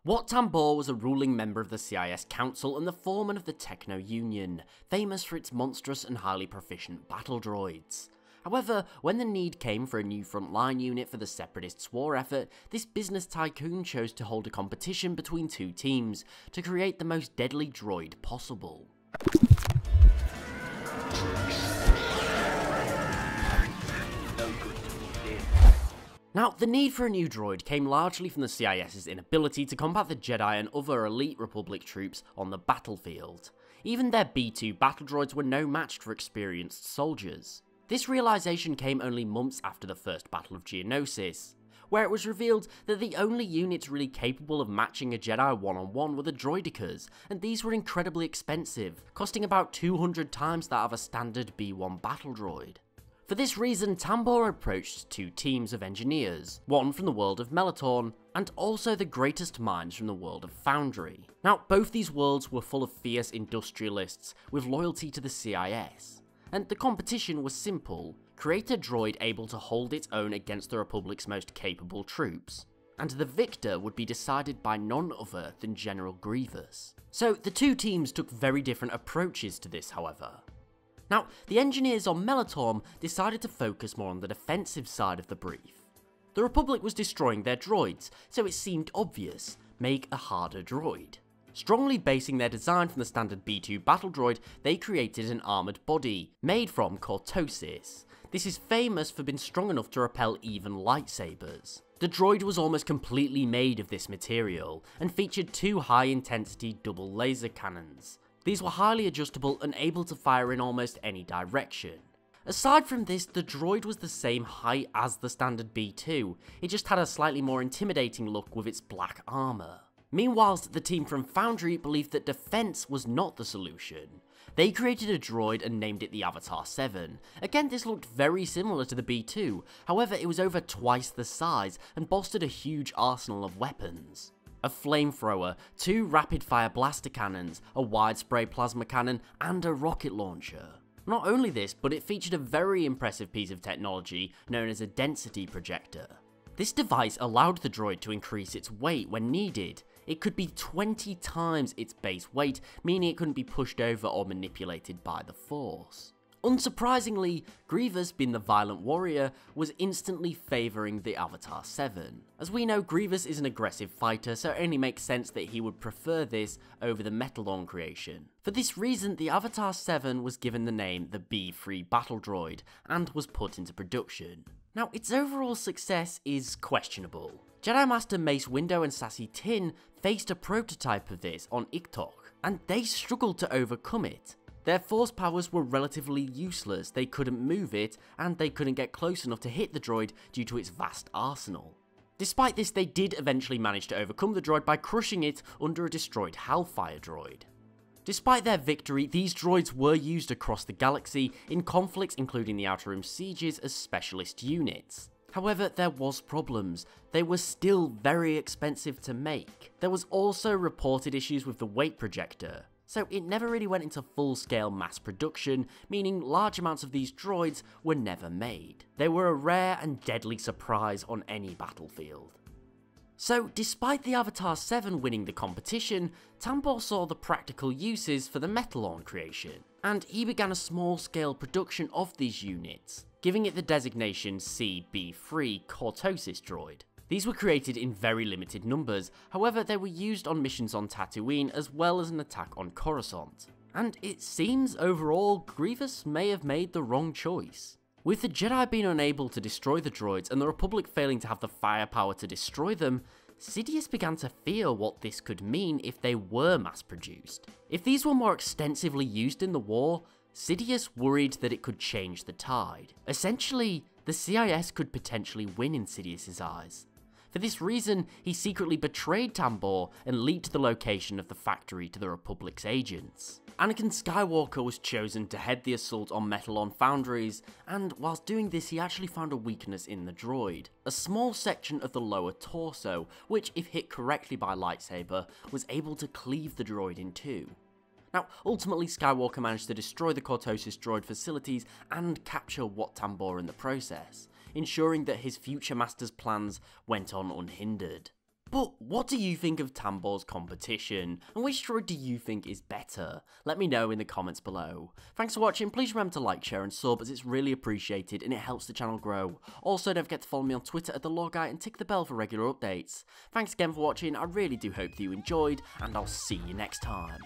Wat Tambor was a ruling member of the CIS Council and the foreman of the Techno Union, famous for its monstrous and highly proficient battle droids. However, when the need came for a new frontline unit for the Separatists' war effort, this business tycoon chose to hold a competition between two teams to create the most deadly droid possible. Now, the need for a new droid came largely from the CIS's inability to combat the Jedi and other elite Republic troops on the battlefield. Even their B-2 battle droids were no match for experienced soldiers. This realization came only months after the first Battle of Geonosis, where it was revealed that the only units really capable of matching a Jedi one-on-one were the droidicas, and these were incredibly expensive, costing about 200 times that of a standard B-1 battle droid. For this reason, Tambor approached two teams of engineers, one from the world of Melatorn, and also the greatest minds from the world of Foundry. Now, both these worlds were full of fierce industrialists with loyalty to the CIS, and the competition was simple: create a droid able to hold its own against the Republic's most capable troops, and the victor would be decided by none other than General Grievous. So the two teams took very different approaches to this, however. Now, the engineers on Melatorn decided to focus more on the defensive side of the brief. The Republic was destroying their droids, so it seemed obvious: make a harder droid. Strongly basing their design from the standard B-2 battle droid, they created an armoured body, made from cortosis. This is famous for being strong enough to repel even lightsabers. The droid was almost completely made of this material, and featured two high-intensity double laser cannons. These were highly adjustable and able to fire in almost any direction. Aside from this, the droid was the same height as the standard B-2, it just had a slightly more intimidating look with its black armour. Meanwhile, the team from Foundry believed that defense was not the solution. They created a droid and named it the Avatar 7. Again, this looked very similar to the B-2, however it was over twice the size and boasted a huge arsenal of weapons. A flamethrower, two rapid-fire blaster cannons, a wide-spray plasma cannon, and a rocket launcher. Not only this, but it featured a very impressive piece of technology known as a density projector. This device allowed the droid to increase its weight when needed. It could be 20 times its base weight, meaning it couldn't be pushed over or manipulated by the Force. Unsurprisingly, Grievous, being the violent warrior, was instantly favouring the Avatar 7. As we know, Grievous is an aggressive fighter, so it only makes sense that he would prefer this over the Metalorn creation. For this reason, the Avatar 7 was given the name the B-3 battle droid, and was put into production. Now, its overall success is questionable. Jedi Master Mace Windu and Sassy Tin faced a prototype of this on Iktok, and they struggled to overcome it. Their force powers were relatively useless, they couldn't move it, and they couldn't get close enough to hit the droid due to its vast arsenal. Despite this, they did eventually manage to overcome the droid by crushing it under a destroyed Hellfire droid. Despite their victory, these droids were used across the galaxy in conflicts including the Outer Rim sieges as specialist units. However, there was problems. They were still very expensive to make. There was also reported issues with the weight projector, so it never really went into full-scale mass production, meaning large amounts of these droids were never made. They were a rare and deadly surprise on any battlefield. So, despite the Avatar 7 winning the competition, Tambor saw the practical uses for the Metalorn creation, and he began a small-scale production of these units, giving it the designation CB3 Cortosis droid. These were created in very limited numbers, however they were used on missions on Tatooine as well as an attack on Coruscant. And it seems overall Grievous may have made the wrong choice. With the Jedi being unable to destroy the droids and the Republic failing to have the firepower to destroy them, Sidious began to fear what this could mean if they were mass produced. If these were more extensively used in the war, Sidious worried that it could change the tide. Essentially, the CIS could potentially win in Sidious's eyes. For this reason, he secretly betrayed Tambor and leaked the location of the factory to the Republic's agents. Anakin Skywalker was chosen to head the assault on Metalorn foundries, and whilst doing this he actually found a weakness in the droid. A small section of the lower torso, which if hit correctly by a lightsaber, was able to cleave the droid in two. Now, ultimately Skywalker managed to destroy the Cortosis droid facilities and capture Wat Tambor in the process, ensuring that his future master's plans went on unhindered. But what do you think of Tambor's competition, and which droid do you think is better? Let me know in the comments below. Thanks for watching, please remember to like, share and sub as it's really appreciated and it helps the channel grow. Also don't forget to follow me on Twitter at TheLoreGuy and tick the bell for regular updates. Thanks again for watching, I really do hope that you enjoyed, and I'll see you next time.